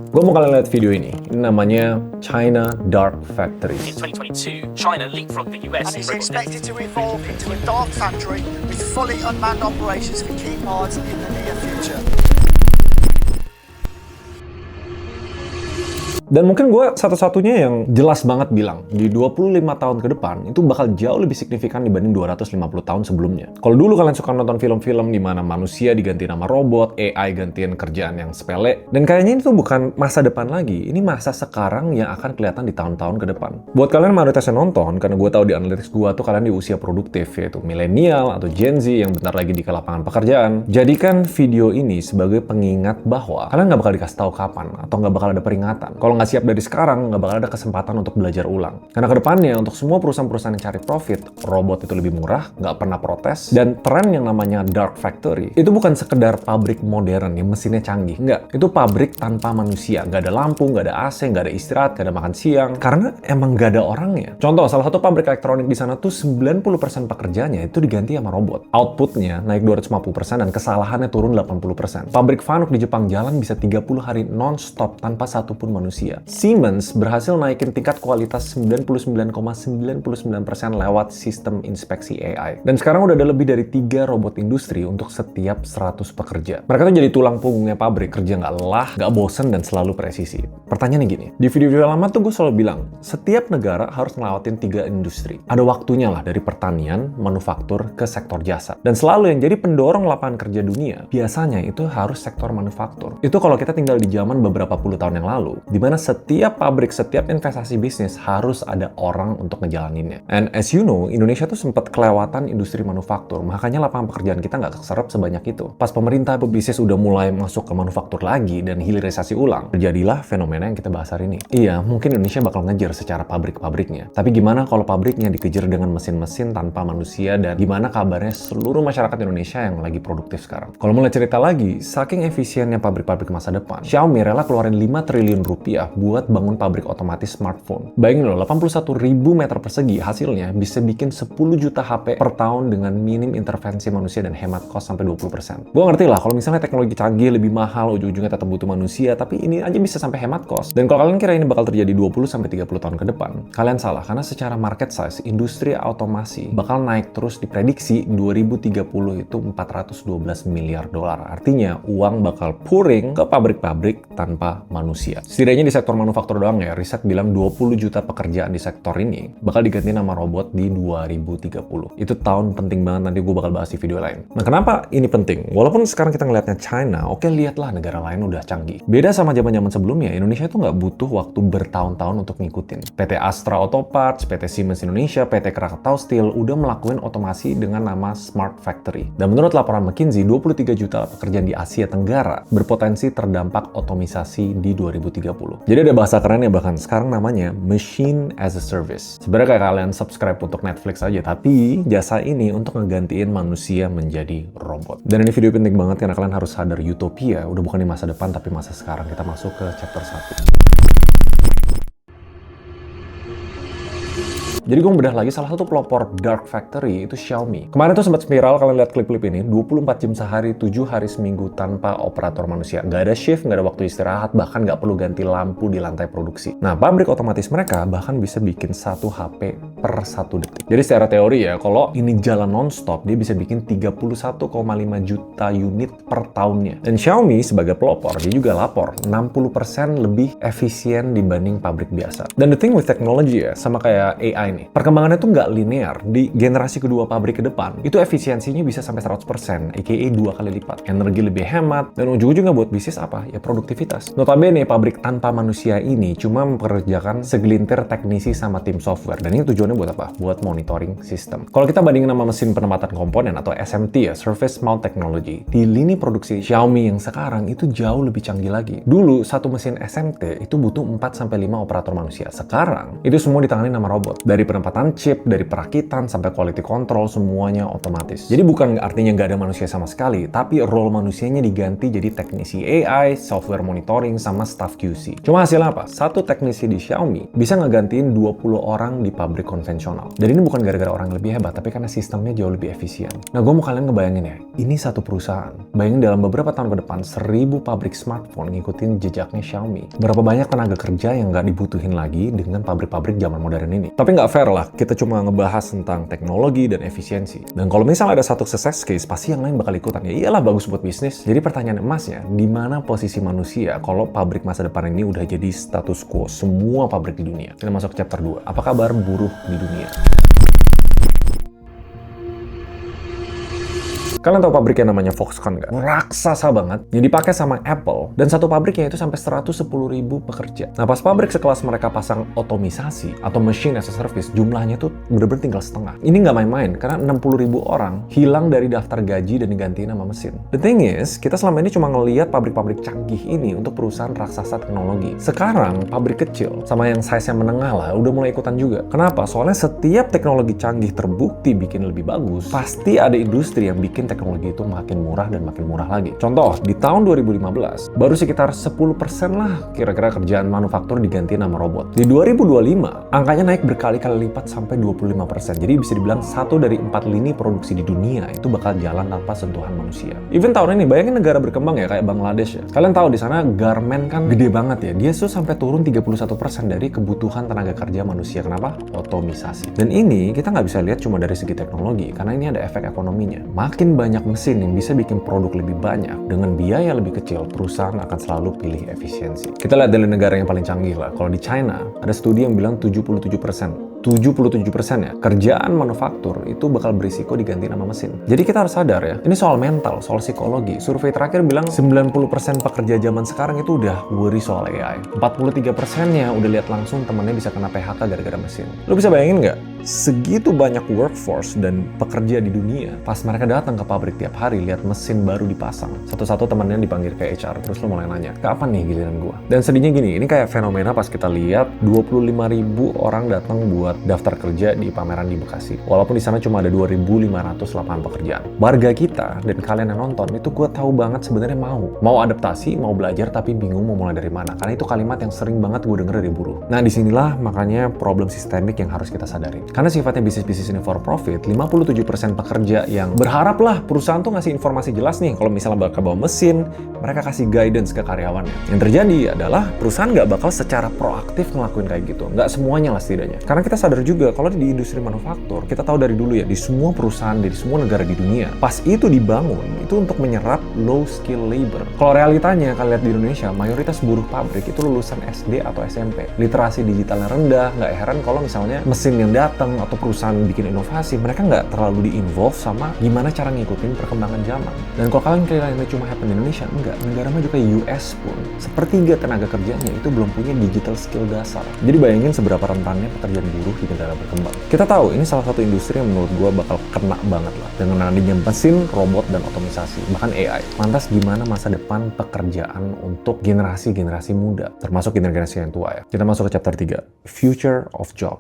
Gue mau kalian lihat video ini. Ini namanya China Dark Factory. In 2022, China leapfrogged the US And in it's robot expected to evolve into a dark factory with fully unmanned operations for key parts in the near future. Dan mungkin gue satu-satunya yang jelas banget bilang, di 25 tahun ke depan, itu bakal jauh lebih signifikan dibanding 250 tahun sebelumnya. Kalau dulu kalian suka nonton film-film di mana manusia diganti nama robot, AI gantiin kerjaan yang sepele, dan kayaknya itu bukan masa depan lagi, ini masa sekarang yang akan kelihatan di tahun-tahun ke depan. Buat kalian mayoritasnya nonton, karena gue tahu di analytics gue tuh kalian di usia produktif, yaitu milenial atau Gen Z yang bentar lagi di lapangan pekerjaan, jadikan video ini sebagai pengingat bahwa kalian nggak bakal dikasih tahu kapan, atau nggak bakal ada peringatan. Kalau nggak siap dari sekarang, nggak bakal ada kesempatan untuk belajar ulang. Karena kedepannya, untuk semua perusahaan-perusahaan yang cari profit, robot itu lebih murah, nggak pernah protes, dan tren yang namanya dark factory, itu bukan sekedar pabrik modern yang mesinnya canggih. Nggak, itu pabrik tanpa manusia. Nggak ada lampu, nggak ada AC, nggak ada istirahat, nggak ada makan siang, karena emang nggak ada orangnya. Contoh, salah satu pabrik elektronik di sana tuh 90% pekerjanya itu diganti sama robot. Outputnya naik 250% dan kesalahannya turun 80%. Pabrik Fanuc di Jepang jalan bisa 30 hari non-stop tanpa satupun manusia. Siemens berhasil naikin tingkat kualitas 99,99% lewat sistem inspeksi AI. Dan sekarang udah ada lebih dari 3 robot industri untuk setiap 100 pekerja. Mereka tuh jadi tulang punggungnya pabrik, kerja nggak lelah, nggak bosen, dan selalu presisi. Pertanyaannya gini, di video-video lama tuh gue selalu bilang, setiap negara harus ngelewatin 3 industri. Ada waktunya lah dari pertanian, manufaktur, ke sektor jasa. Dan selalu yang jadi pendorong lapangan kerja dunia, biasanya itu harus sektor manufaktur. Itu kalau kita tinggal di zaman beberapa puluh tahun yang lalu, di mana setiap pabrik, setiap investasi bisnis harus ada orang untuk ngejalaninnya. And as you know, Indonesia tuh sempat kelewatan industri manufaktur, makanya lapangan pekerjaan kita nggak keserap sebanyak itu. Pas pemerintah bisnis udah mulai masuk ke manufaktur lagi dan hilirisasi ulang, terjadilah fenomena yang kita bahas hari ini. Iya, mungkin Indonesia bakal ngejar secara pabrik-pabriknya. Tapi gimana kalau pabriknya dikejar dengan mesin-mesin tanpa manusia, dan gimana kabarnya seluruh masyarakat Indonesia yang lagi produktif sekarang? Kalau mulai cerita lagi, saking efisiennya pabrik-pabrik masa depan, Xiaomi rela keluarin 5 triliun rupiah buat bangun pabrik otomatis smartphone. Bayangin loh, 81.000 meter persegi hasilnya bisa bikin 10 juta HP per tahun dengan minim intervensi manusia dan hemat cost sampai 20%. Gue ngerti lah, kalau misalnya teknologi canggih lebih mahal, ujung-ujungnya tetap butuh manusia, tapi ini aja bisa sampai hemat cost. Dan kalau kalian kira ini bakal terjadi 20-30 tahun ke depan, kalian salah, karena secara market size, industri otomasi bakal naik terus, diprediksi 2030 itu 412 miliar dolar. Artinya, uang bakal pouring ke pabrik-pabrik tanpa manusia. Setidaknya di sektor manufaktur doang ya, riset bilang 20 juta pekerjaan di sektor ini bakal diganti nama robot di 2030. Itu tahun penting banget, nanti gue bakal bahas di video lain. Nah, kenapa ini penting? Walaupun sekarang kita ngelihatnya China, oke, lihatlah negara lain udah canggih. Beda sama zaman-zaman sebelumnya, Indonesia itu nggak butuh waktu bertahun-tahun untuk ngikutin. PT Astra Auto Parts, PT Siemens Indonesia, PT Krakatau Steel udah melakukan otomasi dengan nama Smart Factory. Dan menurut laporan McKinsey, 23 juta pekerjaan di Asia Tenggara berpotensi terdampak otomisasi di 2030. Jadi ada bahasa kerennya bahkan sekarang namanya Machine as a Service. Sebenarnya kayak kalian subscribe untuk Netflix aja, tapi jasa ini untuk ngegantiin manusia menjadi robot. Dan ini video penting banget karena kalian harus sadar, utopia udah bukan di masa depan tapi masa sekarang. Kita masuk ke chapter 1. Jadi gue bedah lagi, salah satu pelopor dark factory itu Xiaomi. Kemarin tuh sempat viral, kalian lihat klip-klip ini, 24 jam sehari, 7 hari seminggu tanpa operator manusia. Nggak ada shift, nggak ada waktu istirahat, bahkan nggak perlu ganti lampu di lantai produksi. Nah, pabrik otomatis mereka bahkan bisa bikin 1 HP per 1 detik. Jadi secara teori ya, kalau ini jalan non-stop, dia bisa bikin 31,5 juta unit per tahunnya. Dan Xiaomi sebagai pelopor, dia juga lapor 60% lebih efisien dibanding pabrik biasa. Dan the thing with technology ya, sama kayak AI nih, perkembangannya tuh nggak linear. Di generasi kedua pabrik ke depan, itu efisiensinya bisa sampai 100%, aka 2 kali lipat. Energi lebih hemat, dan ujung-ujungnya buat bisnis apa? Ya produktivitas. Notabene, pabrik tanpa manusia ini cuma mempekerjakan segelintir teknisi sama tim software. Dan ini tujuannya buat apa? Buat monitoring sistem. Kalau kita bandingin sama mesin penempatan komponen atau SMT ya, Surface Mount Technology, di lini produksi Xiaomi yang sekarang itu jauh lebih canggih lagi. Dulu, satu mesin SMT itu butuh 4-5 operator manusia. Sekarang, itu semua ditangani sama robot. Dan Dari penempatan chip, dari perakitan, sampai quality control, semuanya otomatis. Jadi bukan artinya nggak ada manusia sama sekali, tapi role manusianya diganti jadi teknisi AI, software monitoring, sama staff QC. Cuma hasilnya apa? Satu teknisi di Xiaomi bisa ngegantiin 20 orang di pabrik konvensional. Dan ini bukan gara-gara orang lebih hebat, tapi karena sistemnya jauh lebih efisien. Nah, gue mau kalian ngebayangin ya, ini satu perusahaan. Bayangin dalam beberapa tahun ke depan, 1000 pabrik smartphone ngikutin jejaknya Xiaomi. Berapa banyak tenaga kerja yang nggak dibutuhin lagi dengan pabrik-pabrik zaman modern ini. Tapi nggak fair lah, kita cuma ngebahas tentang teknologi dan efisiensi. Dan kalau misalnya ada satu success case, pasti yang lain bakal ikutan. Ya iyalah, bagus buat bisnis. Jadi pertanyaan emasnya, di mana posisi manusia kalau pabrik masa depan ini udah jadi status quo semua pabrik di dunia? Kita masuk ke chapter 2. Apa kabar buruh di dunia? Kalian tahu pabrik yang namanya Foxconn nggak? Raksasa banget, yang dipakai sama Apple, dan satu pabriknya itu sampai 110.000 pekerja. Nah, pas pabrik sekelas mereka pasang otomisasi atau machine as a service, jumlahnya tuh bener-bener tinggal setengah. Ini nggak main-main, karena 60.000 orang hilang dari daftar gaji dan digantiin sama mesin. The thing is, kita selama ini cuma ngelihat pabrik-pabrik canggih ini untuk perusahaan raksasa teknologi. Sekarang, pabrik kecil, sama yang size-nya menengah lah, udah mulai ikutan juga. Kenapa? Soalnya setiap teknologi canggih terbukti bikin lebih bagus, pasti ada industri yang bikin teknologi itu makin murah dan makin murah lagi. Contoh, di tahun 2015, baru sekitar 10% lah kira-kira kerjaan manufaktur diganti nama robot. Di 2025, angkanya naik berkali-kali lipat sampai 25%. Jadi bisa dibilang 1 dari 4 lini produksi di dunia itu bakal jalan tanpa sentuhan manusia. Even tahun ini, bayangin negara berkembang ya, kayak Bangladesh ya. Kalian tahu di sana garmen kan gede banget ya. Dia tuh sampai turun 31% dari kebutuhan tenaga kerja manusia. Kenapa? Otomisasi. Dan ini kita nggak bisa lihat cuma dari segi teknologi, karena ini ada efek ekonominya. Makin banyak mesin yang bisa bikin produk lebih banyak dengan biaya lebih kecil, perusahaan akan selalu pilih efisiensi. Kita lihat dari negara yang paling canggih lah. Kalau di China, ada studi yang bilang 77% ya, kerjaan manufaktur itu bakal berisiko diganti nama mesin. Jadi kita harus sadar ya, ini soal mental, soal psikologi. Survei terakhir bilang 90% pekerja zaman sekarang itu udah worry soal AI. 43%-nya udah lihat langsung temannya bisa kena PHK gara-gara mesin. Lu bisa bayangin nggak? Segitu banyak workforce dan pekerja di dunia, pas mereka datang ke pabrik tiap hari lihat mesin baru dipasang, satu-satu temannya dipanggil ke HR, terus lo mulai nanya, kapan nih giliran gua? Dan sedihnya gini, ini kayak fenomena pas kita lihat 25.000 orang datang buat daftar kerja di pameran di Bekasi, walaupun di sana cuma ada 2.500 lapangan pekerjaan. Warga kita dan kalian yang nonton itu gue tahu banget sebenarnya mau adaptasi, mau belajar, tapi bingung mau mulai dari mana, karena itu kalimat yang sering banget gue denger dari buruh. Nah, disinilah makanya problem sistemik yang harus kita sadari. Karena sifatnya bisnis-bisnis ini for profit, 57% pekerja yang berharap lah perusahaan tuh ngasih informasi jelas nih, kalau misalnya bakal bawa mesin, mereka kasih guidance ke karyawannya. Yang terjadi adalah perusahaan nggak bakal secara proaktif ngelakuin kayak gitu. Nggak semuanya lah setidaknya. Karena kita sadar juga, kalau di industri manufaktur, kita tahu dari dulu ya, di semua perusahaan, dari semua negara di dunia, pas itu dibangun, itu untuk menyerap low skill labor. Kalau realitanya, kalian lihat di Indonesia, mayoritas buruh pabrik itu lulusan SD atau SMP. Literasi digitalnya rendah, nggak heran kalau misalnya mesin yang datang atau perusahaan bikin inovasi, mereka nggak terlalu di-involve sama gimana cara ngikutin perkembangan zaman. Dan kalau kalian kira ini cuma happen di Indonesia, enggak. Negara maju kayak US pun, sepertiga tenaga kerjanya itu belum punya digital skill dasar. Jadi bayangin seberapa rentannya pekerjaan buruh di negara berkembang. Kita tahu, ini salah satu industri yang menurut gue bakal kena banget lah, dengan adanya mesin, robot, dan otomisasi, bahkan AI. Lantas gimana masa depan pekerjaan untuk generasi-generasi muda, termasuk generasi yang tua ya. Kita masuk ke chapter 3, Future of Job.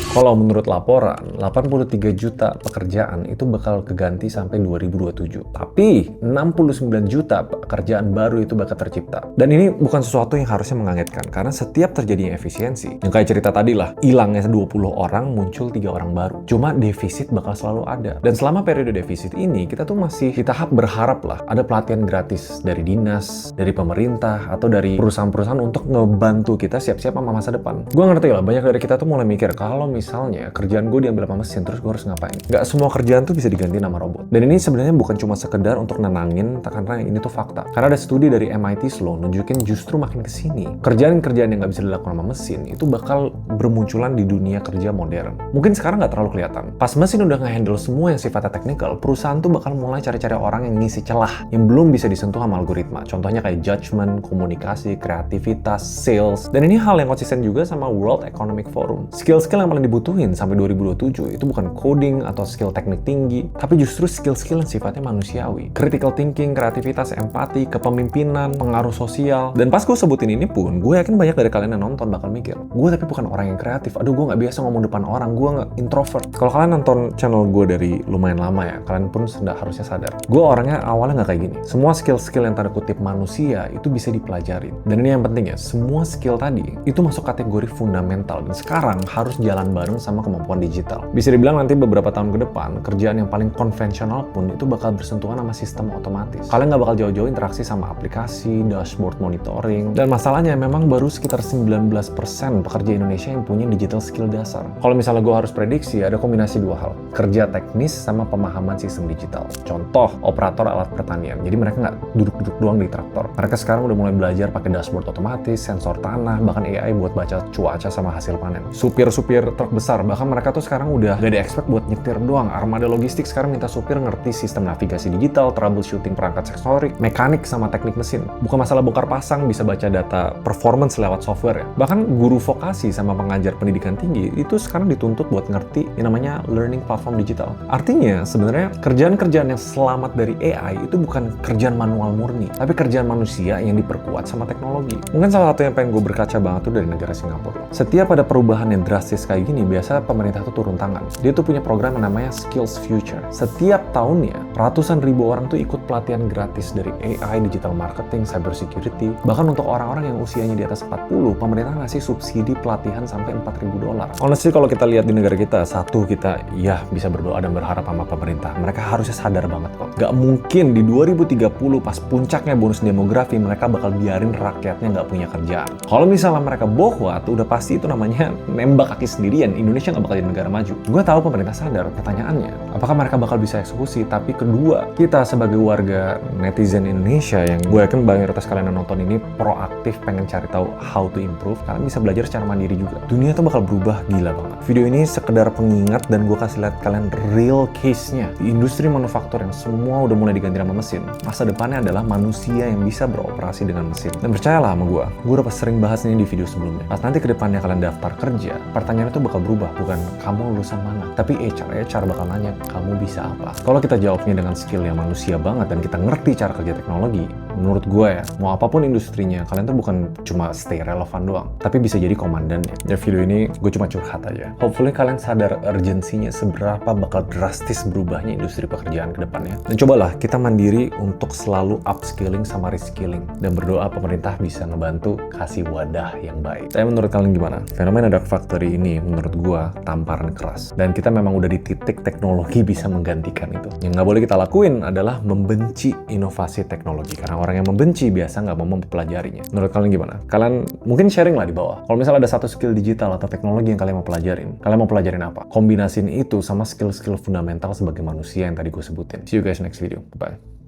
Kalau menurut laporan, 83 juta pekerjaan itu bakal keganti sampai 2027. Tapi 69 juta pekerjaan baru itu bakal tercipta. Dan ini bukan sesuatu yang harusnya mengagetkan, karena setiap terjadinya efisiensi, yang kayak cerita tadi lah, hilangnya 20 orang, muncul 3 orang baru. Cuma defisit bakal selalu ada. Dan selama periode defisit ini, kita tuh masih di tahap berharap lah, ada pelatihan gratis dari dinas, dari pemerintah, atau dari perusahaan-perusahaan untuk ngebantu kita siap-siap sama masa depan. Gue ngerti lah, banyak dari kita tuh mulai mikir, kalau misalnya kerjaan gue diambil sama mesin, terus gue harus ngapain? Gak semua kerjaan tuh bisa diganti nama robot. Dan ini sebenarnya bukan cuma sekedar untuk nenangin, karena ini tuh fakta. Karena ada studi dari MIT Sloan nunjukin justru makin kesini, kerjaan-kerjaan yang gak bisa dilakukan sama mesin itu bakal bermunculan di dunia kerja modern. Mungkin sekarang gak terlalu kelihatan. Pas mesin udah nge-handle semua yang sifatnya teknikal, perusahaan tuh bakal mulai cari-cari orang yang ngisi celah yang belum bisa disentuh sama algoritma. Contohnya kayak judgment, komunikasi, kreativitas, sales. Dan ini hal yang konsisten juga sama World Economic Forum. Skill-skill yang paling dibutuhin sampai 2027 itu bukan coding atau skill teknik tinggi, tapi justru skill-skill yang sifatnya manusiawi. Critical thinking, kreativitas, empati, kepemimpinan, pengaruh sosial. Dan pas gue sebutin ini pun, gue yakin banyak dari kalian yang nonton bakal mikir, gue tapi bukan orang yang kreatif, aduh gue nggak biasa ngomong depan orang, gue nggak introvert. Kalau kalian nonton channel gue dari lumayan lama ya, kalian pun sudah harusnya sadar, gue orangnya awalnya nggak kayak gini. Semua skill-skill yang tanda kutip manusia itu bisa dipelajari. Dan ini yang penting ya, semua skill tadi itu masuk kategori fundamental dan sekarang harus jalan bareng sama kemampuan digital. Bisa dibilang nanti beberapa tahun ke depan, kerjaan yang paling konvensional pun itu bakal bersentuhan sama sistem otomatis. Kalian nggak bakal jauh-jauh interaksi sama aplikasi, dashboard monitoring, dan masalahnya memang baru sekitar 19% pekerja Indonesia yang punya digital skill dasar. Kalau misalnya gue harus prediksi, ada kombinasi dua hal, kerja teknis sama pemahaman sistem digital. Contoh, operator alat pertanian. Jadi mereka nggak duduk-duduk doang di traktor. Mereka sekarang udah mulai belajar pakai dashboard otomatis, sensor tanah, bahkan AI buat baca cuaca sama hasil panen. Supir-supir truk besar, bahkan mereka tuh sekarang udah gak di-expect buat nyetir doang. Armada logistik sekarang minta supir ngerti sistem navigasi digital, troubleshooting perangkat sensorik, mekanik sama teknik mesin. Bukan masalah bongkar pasang, bisa baca data performance lewat software ya. Bahkan guru vokasi sama pengajar pendidikan tinggi itu sekarang dituntut buat ngerti yang namanya learning platform digital. Artinya sebenarnya kerjaan-kerjaan yang selamat dari AI itu bukan kerjaan manual murni, tapi kerjaan manusia yang diperkuat sama teknologi. Mungkin salah satu yang pengen gue berkaca banget tuh dari negara Singapura. Setiap ada perubahan yang drastis kayak gini, biasa pemerintah tuh turun tangan. Dia tuh punya program yang namanya Skills Future. Setiap tahunnya, ratusan ribu orang tuh ikut pelatihan gratis dari AI, digital marketing, cyber security. Bahkan untuk orang-orang yang usianya di atas 40, pemerintah ngasih subsidi pelatihan sampai $4.000. Honestly, kalau kita lihat di negara kita, satu, kita ya bisa berdoa dan berharap sama pemerintah. Mereka harusnya sadar banget kok. Gak mungkin di 2030 pas puncaknya bonus demografi, mereka bakal biarin rakyatnya nggak punya kerjaan. Kalau misalnya mereka bohwat, udah pasti itu namanya nembak kaki sendirian. Indonesia nggak bakal jadi negara maju. Gue tahu pemerintah sadar. Pertanyaannya, apakah mereka bakal bisa eksekusi? Tapi kedua, kita sebagai warga netizen Indonesia yang gue yakin mayoritas kalian yang nonton ini proaktif pengen cari tahu how to improve, kalian bisa belajar secara mandiri juga. Dunia tuh bakal berubah gila banget. Video ini sekedar pengingat dan gue kasih lihat kalian real case-nya. Di industri manufaktur yang semua udah mulai diganti sama mesin, masa depannya adalah manusia yang bisa beroperasi dengan mesin. Dan percayalah sama gue udah sering bahas ini di video sebelumnya. Pas nanti kedepannya kalian daftar kerja, pertanyaannya itu bakal berubah, bukan kamu lulusan mana, tapi HR bakal nanya kamu bisa apa. Kalau kita jawabnya dengan skill yang manusia banget dan kita ngerti cara kerja teknologi, menurut gue ya, mau apapun industrinya, kalian tuh bukan cuma stay relevan doang, tapi bisa jadi komandannya. Ya video ini gue cuma curhat aja. Hopefully kalian sadar urgensinya seberapa bakal drastis berubahnya industri pekerjaan ke depannya. Dan cobalah kita mandiri untuk selalu upskilling sama reskilling dan berdoa pemerintah bisa ngebantu kasih wadah yang baik. Tapi menurut kalian gimana? Fenomena Dark Factory ini menurut gue tamparan keras. Dan kita memang udah di titik teknologi bisa menggantikan itu. Yang nggak boleh kita lakuin adalah membenci inovasi teknologi. Karena orang yang membenci biasa nggak mau mempelajarinya. Menurut kalian gimana? Kalian mungkin sharing lah di bawah. Kalau misalnya ada satu skill digital atau teknologi yang kalian mau pelajarin, kalian mau pelajarin apa? Kombinasiin itu sama skill-skill fundamental sebagai manusia yang tadi gue sebutin. See you guys next video. Bye.